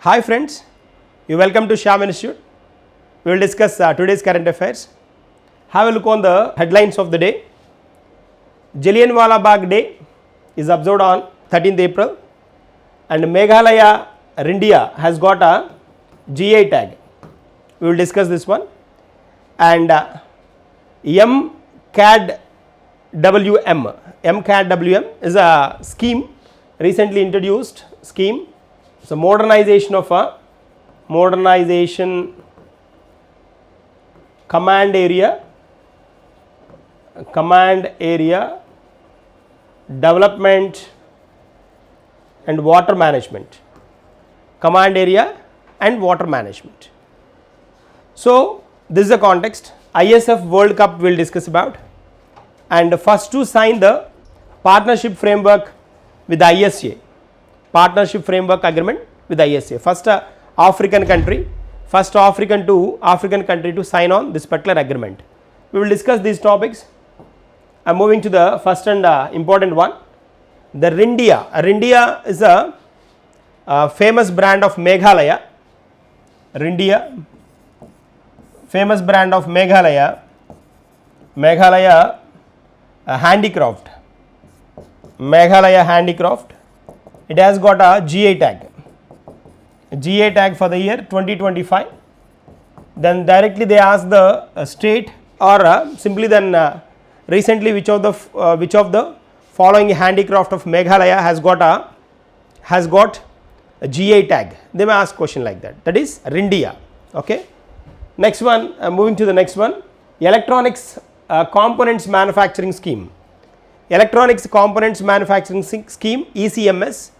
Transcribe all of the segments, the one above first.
Hi friends, you welcome to Shyam Institute. We will discuss today's current affairs. Have a look on the headlines of the day. Jallianwala Bagh Day is observed on 13th April and Meghalaya Rindia has got a GI tag. We will discuss this one. And MCAD-WM is a scheme, recently introduced scheme. It's a modernization command area development and water management. Command area and water management. So this is the context. ISF World Cup we will discuss about, and first to sign the partnership framework with the ISA. Partnership framework agreement with ISA. First African country to sign on this particular agreement. We will discuss these topics. I am moving to the first and important one. The Rindia. Rindia is a famous brand of Meghalaya. Rindia, famous brand of Meghalaya handicraft. Meghalaya handicraft. It has got a GI tag. GI tag for the year 2025. Then directly they ask the state or simply then recently which of the following handicraft of Meghalaya has got a GI tag. They may ask question like that. That is Rindia. Okay. Next one, moving to the next one. Electronics Components Manufacturing Scheme. Electronics Components Manufacturing Scheme ECMS,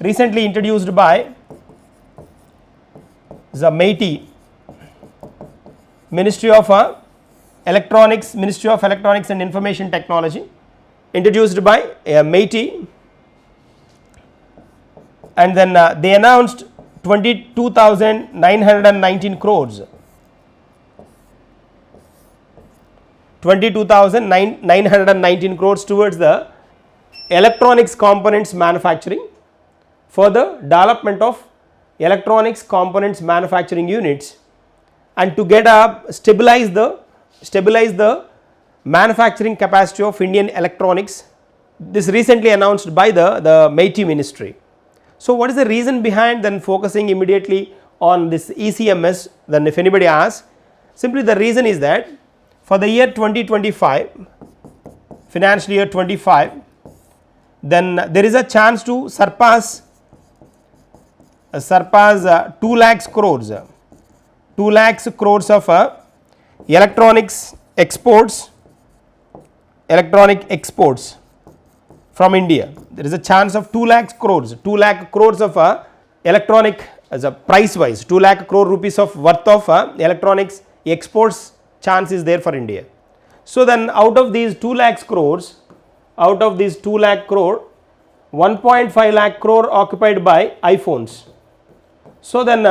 recently introduced by the MeitY, Ministry of Electronics and Information Technology, introduced by MeitY, and then they announced 22,919 crores. 22,919 crores towards the electronics components manufacturing for the development of electronics components manufacturing units, and to get stabilize the manufacturing capacity of Indian electronics. This recently announced by the MeitY ministry. So what is the reason behind then focusing immediately on this ECMS? Then if anybody asks, simply the reason is that for the year 2025, financial year 25, then there is a chance to surpass 2 lakhs crores. 2 lakhs crores of electronic exports from India. There is a chance of 2 lakhs crores. 2 lakh crores of electronic as a price wise, 2 lakh crore rupees of worth of electronics exports chance is there for India. So then out of these 2 lakhs crores, 1.5 lakh crore occupied by iPhones. So then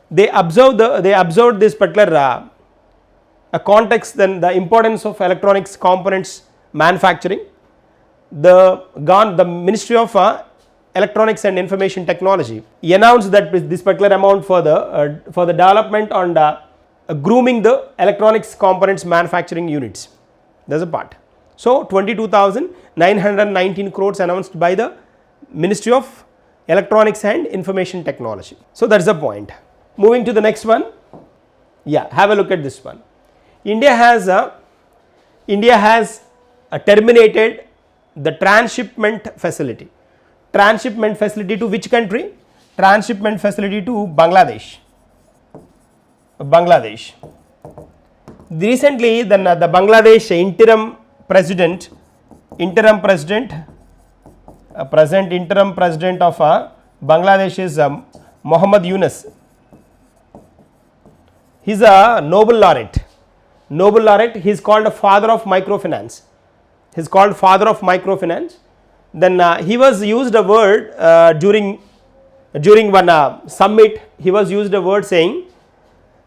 they observed this particular context, then the importance of electronics components manufacturing. The Ministry of Electronics and Information Technology announced that this particular amount for the development and grooming the electronics components manufacturing units. That is a part. So 22,919 crores announced by the Ministry of Electronics and Information Technology. So that is the point. Moving to the next one. Yeah, have a look at this one. India has terminated the transshipment facility. Transshipment facility to which country? Transshipment facility to Bangladesh. Recently, then the Bangladesh interim president of Bangladesh is Muhammad Yunus. He is a Nobel laureate. He is called a father of microfinance. Then he was used a word during one summit. He was used a word saying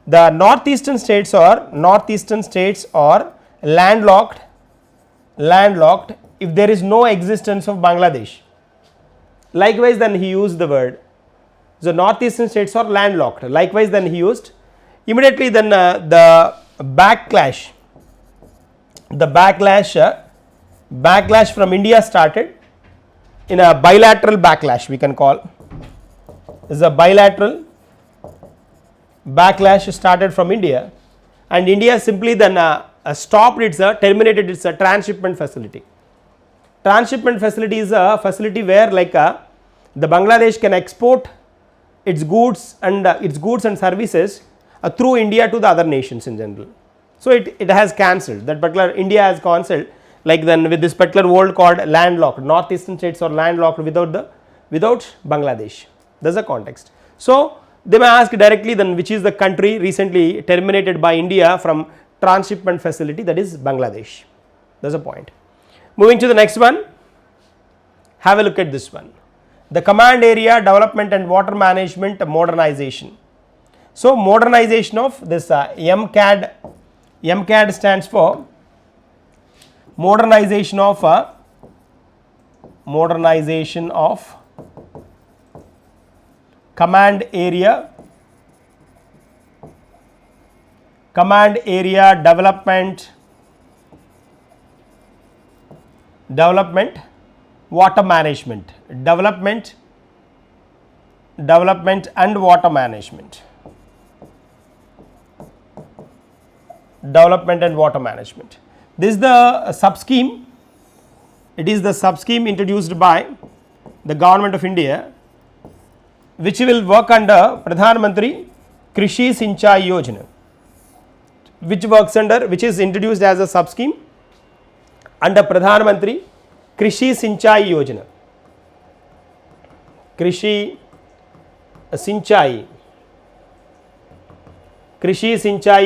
the northeastern states are landlocked if there is no existence of Bangladesh. Likewise, then he used the word The northeastern states are landlocked. Likewise, then he used immediately. Then the backlash from India started in a bilateral backlash. We can call is a bilateral backlash started from India, and India simply then stopped its terminated its transshipment facility. Transshipment facility is a facility where like the Bangladesh can export its goods and services through India to the other nations in general. So it has cancelled that particular. India has cancelled, like then with this particular world called landlocked. Northeastern states are landlocked without Bangladesh. That's the context. So they may ask directly then which is the country recently terminated by India from transshipment facility, that is Bangladesh. That's a point. Moving to the next one, have a look at this one. The command area development and water management modernization. So modernization of this MCAD stands for modernization of command area development water management, development and water management, development and water management. This is the sub scheme. It is the sub scheme introduced by the government of India, which will work under Pradhan Mantri Krishi Sinchai Yojana, which is introduced as a sub scheme under Pradhan Mantri Krishi Sinchai Yojana. Krishi Sinchai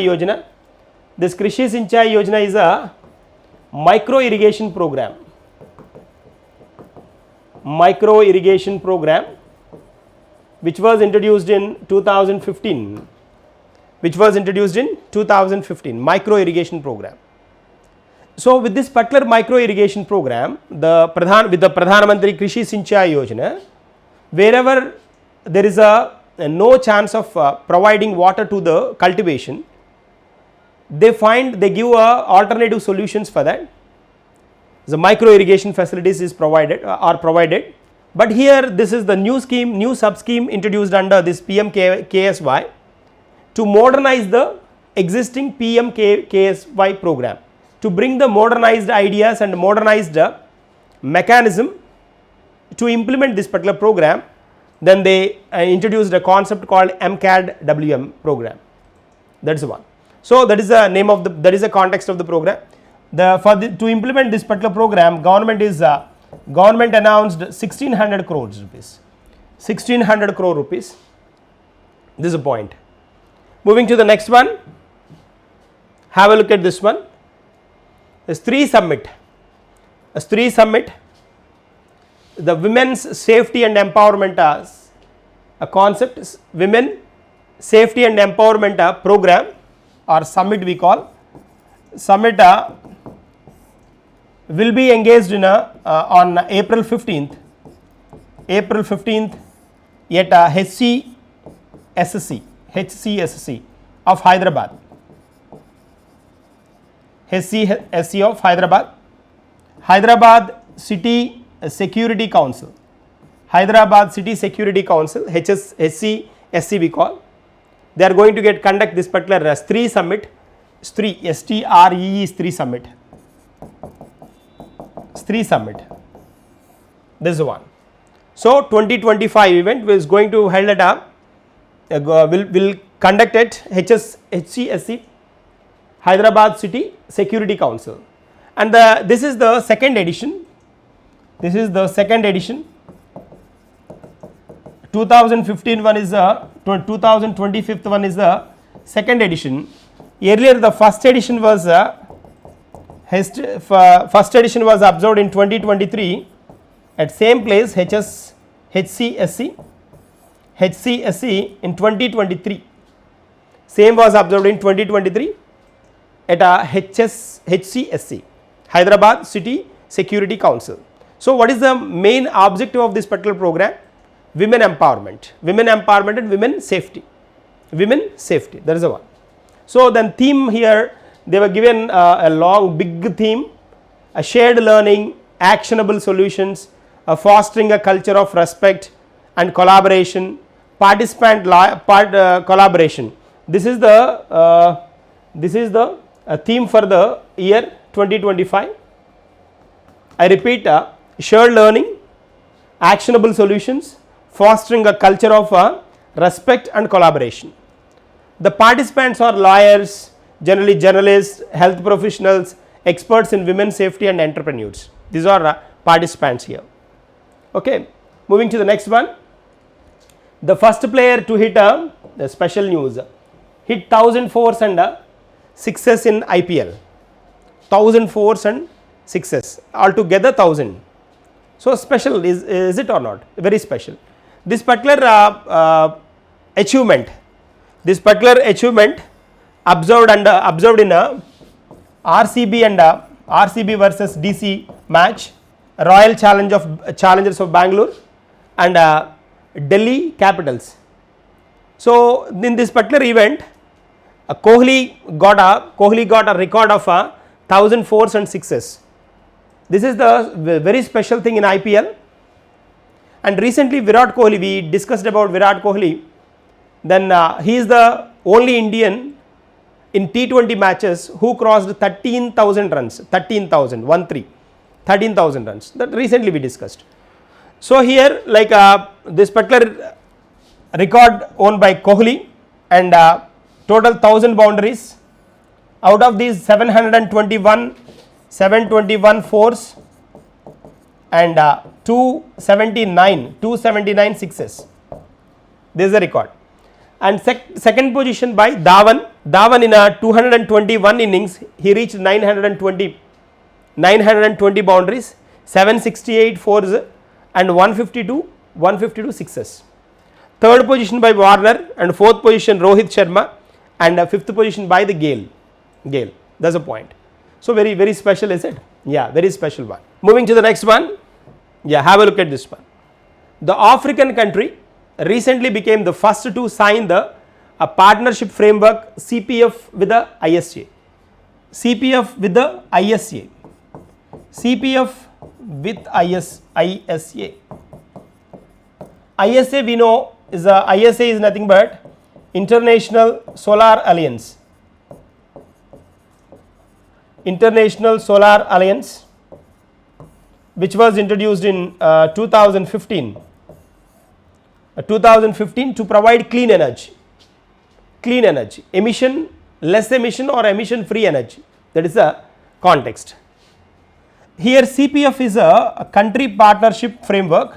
Yojana. This Krishi Sinchai Yojana is a micro irrigation program. Which was introduced in 2015. Micro irrigation program. So with this particular micro irrigation program, with the Pradhan Mantri Krishi Sinchai Yojana, wherever there is no chance of providing water to the cultivation, they give alternative solutions for that. The micro irrigation facilities are provided. But here this is the new sub scheme introduced under this PMKSY to modernize the existing PMKSY program, to bring the modernized ideas and modernized mechanism to implement this particular program. Then they introduced a concept called MCAD WM program. That is one. So that is the name of that is the context of the program. To implement this particular program, government announced 1600 crore rupees. 1600 crore rupees. This is a point. Moving to the next one, have a look at this one. A Stree Summit. The women's safety and empowerment a concept. Women safety and empowerment program or summit we call. Summit will be engaged in on April 15th at HCSC of Hyderabad. HCSC of Hyderabad. Hyderabad City Security Council. Hyderabad City Security Council, HCSC we call. They are going to conduct this particular Stree Summit. Stree Stree Summit. Stree Summit. This is one. So 2025 event is going to held at will conduct at HCSC, Hyderabad City Security Council, and this is the second edition. 2015 one is 2025 one is the second edition. Earlier the first edition was observed in 2023 at same place HCSC in 2023. Same was observed in 2023 at HCSC, Hyderabad City Security Council. So what is the main objective of this particular program? women empowerment and women safety, that is the one. So then theme here, they were given a long big theme, a shared learning, actionable solutions, fostering a culture of respect and collaboration, participant collaboration. This is the theme for the year 2025. I repeat, shared learning, actionable solutions, fostering a culture of respect and collaboration. The participants are lawyers, generally journalists, health professionals, experts in women's safety and entrepreneurs. These are participants here. Okay, moving to the next one. The first player to hit the special news, hit 1000 fours and sixes in IPL. 1000 fours and sixes, altogether 1000. So special is it or not? Very special. This particular achievement observed in a RCB and RCB versus DC match, Royal Challengers of Bangalore and Delhi Capitals. So in this particular event, Kohli got a record of 1000 fours and sixes. This is the very special thing in IPL. And recently Virat Kohli, we discussed about Virat Kohli. Then he is the only Indian in T20 matches who crossed 13,000 runs. 13,000 runs. That recently we discussed. So here, like this particular record owned by Kohli, and total 1000 boundaries. Out of these 721 fours and 279 sixes. This is the record. And second position by Dhawan. Dhawan in a 221 innings, he reached 920 boundaries, 768 fours and 152 sixes. Third position by Warner, and fourth position Rohit Sharma, and fifth position by the Gale. That's a point. So very, very special, is it? Yeah, very special one. Moving to the next one. Yeah, have a look at this one. The African country recently became the first to sign the partnership framework CPF with the ISA. CPF with the ISA. CPF with ISA. ISA we know is ISA is nothing but International Solar Alliance. International Solar Alliance, which was introduced in 2015 to provide clean energy, less emission or emission free energy. That is the context. Here CPF is a country partnership framework.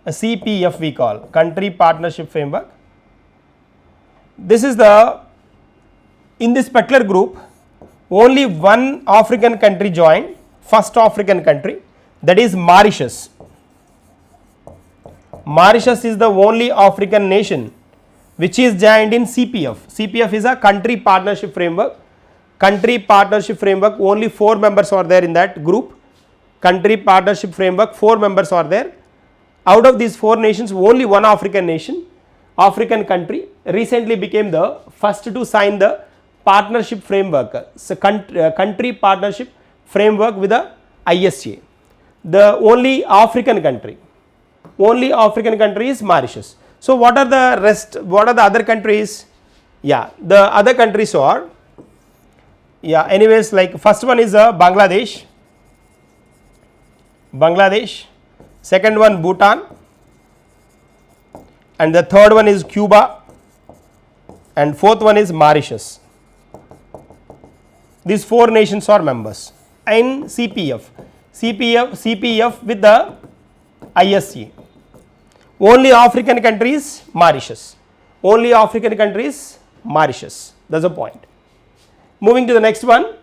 A CPF we call, country partnership framework. This is in this particular group, only one African country joined, first African country, that is Mauritius. Mauritius is the only African nation which is joined in CPF. CPF is a country partnership framework. Only 4 members are there in that group. Country partnership framework, 4 members are there. Out of these 4 nations, only one African country recently became the first to sign the partnership framework, so country partnership framework with the ISA. The only African country is Mauritius. So what are the rest? What are the other countries? Yeah, the other countries are, anyways, like first one is Bangladesh. Second one Bhutan, and the third one is Cuba, and fourth one is Mauritius. These 4 nations are members in CPF with the ISA. Only African country is Mauritius. That's the point. Moving to the next one.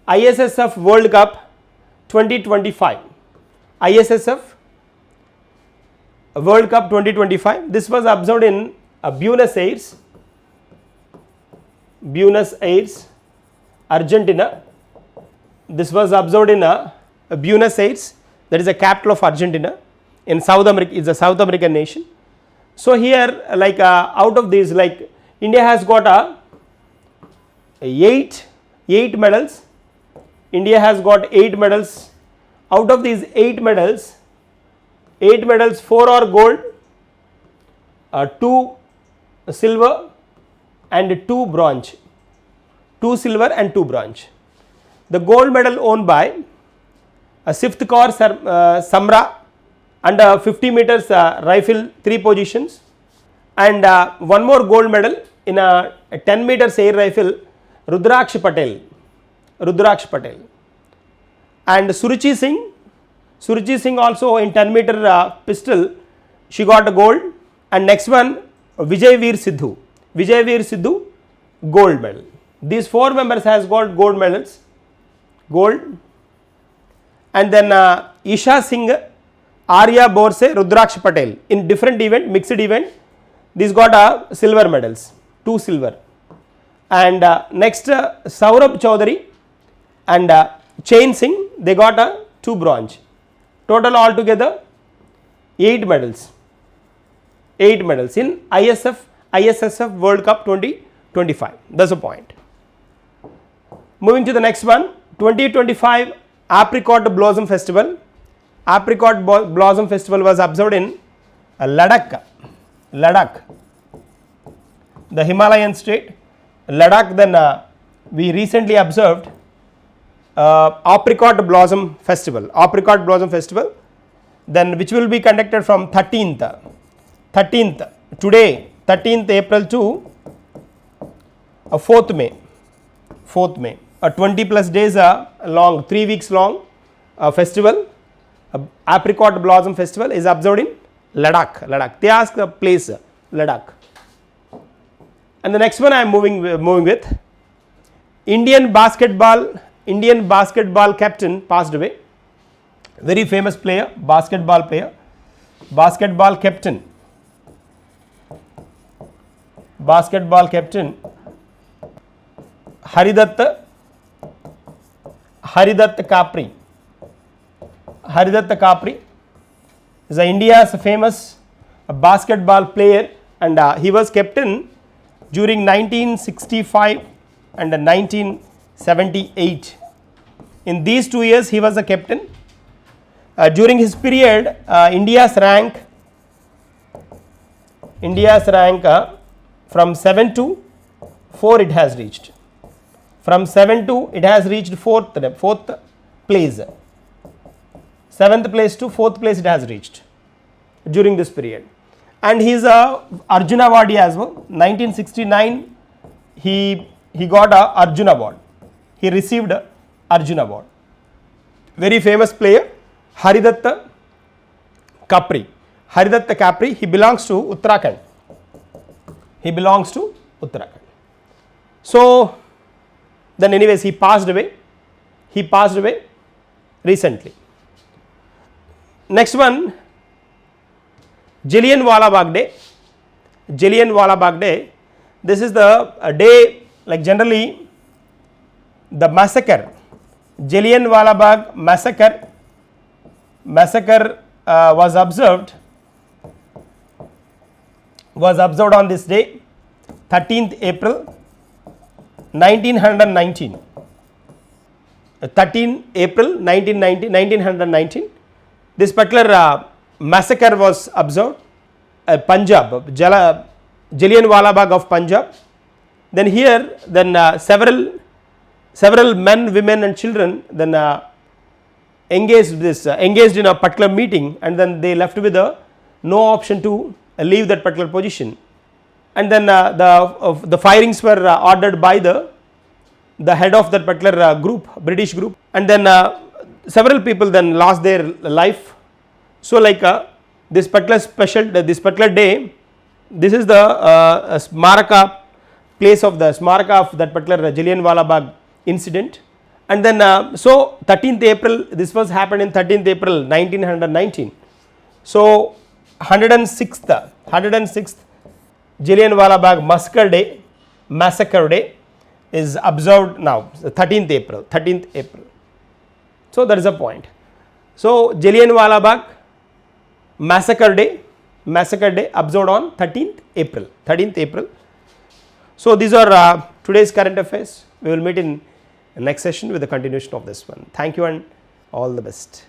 ISSF World Cup 2025. ISSF World Cup 2025. This was observed in Buenos Aires, Argentina. This was observed in Buenos Aires, that is the capital of Argentina in South America. It's a South American nation. So here, like out of these, like India has got eight medals. India has got 8 medals. Out of these 8 medals, 4 are gold, 2 silver and 2 bronze. 2 silver and 2 bronze. The gold medal owned by Sifth Corps Samra and 50 meters rifle 3 positions, and one more gold medal in a 10 meters air rifle Rudraksh Patel, and Suruchi Singh also in 10 meter pistol, she got a gold. And next one, Vijay Veer Sidhu, gold medal. These 4 members has got gold medals, and then Isha Singh, Arya Borse, Rudraksh Patel in different event, mixed event, these got silver medals, 2 silver. And next Saurabh Chaudhary and Chain Singh, they got 2 bronze. Total altogether 8 medals in ISSF World Cup 2025. That's the point. Moving to the next one, 2025 Apricot Blossom Festival. Apricot Blossom Festival was observed in Ladakh, the Himalayan state. Ladakh, then we recently observed Apricot Blossom Festival, then which will be conducted from 13th today, 13th April to 4th May, a 20 plus days long, 3 weeks long festival. Apricot Blossom Festival is observed in Ladakh. They ask the place, Ladakh. And the next one I am moving with, Indian basketball captain passed away. Very famous player, basketball captain Haridatta Capri is India's famous basketball player, and he was captain during 1965 and 1978. In these 2 years he was a captain. During his period, India's rank from 7 to 4 it has reached. From 7 to it has reached 4th place. 7th place to 4th place it has reached during this period. And he is a Arjuna Awardee as well. 1969 he got a Arjuna Award. He received a Arjuna Award. Very famous player, Haridatta Capri. He belongs to Uttarakhand. So then anyways he passed away recently. Next one, Jallianwala Bagh Day. This is the day, like generally the massacre, Jallianwala Bagh massacre was observed on this day, 13th April 1919. 13 April 1919. This particular massacre was observed Punjab, Jallianwala Bagh of Punjab. Then here, several men, women and children then engaged in a particular meeting, and then they left with no option to leave that particular position. And then the firings were ordered by the head of that particular group, British group, and then several people then lost their life. So like this particular day, this is the Smaraka place of that particular Jallianwala Bagh incident. And then so 13th April, this was happened in 13th April 1919. So 106th Jallianwala Bagh massacre day is observed now, 13th April. So that is a point. So Jallianwala Bagh massacre day observed on 13th April. So these are today's current affairs. We will meet in next session with the continuation of this one. Thank you and all the best.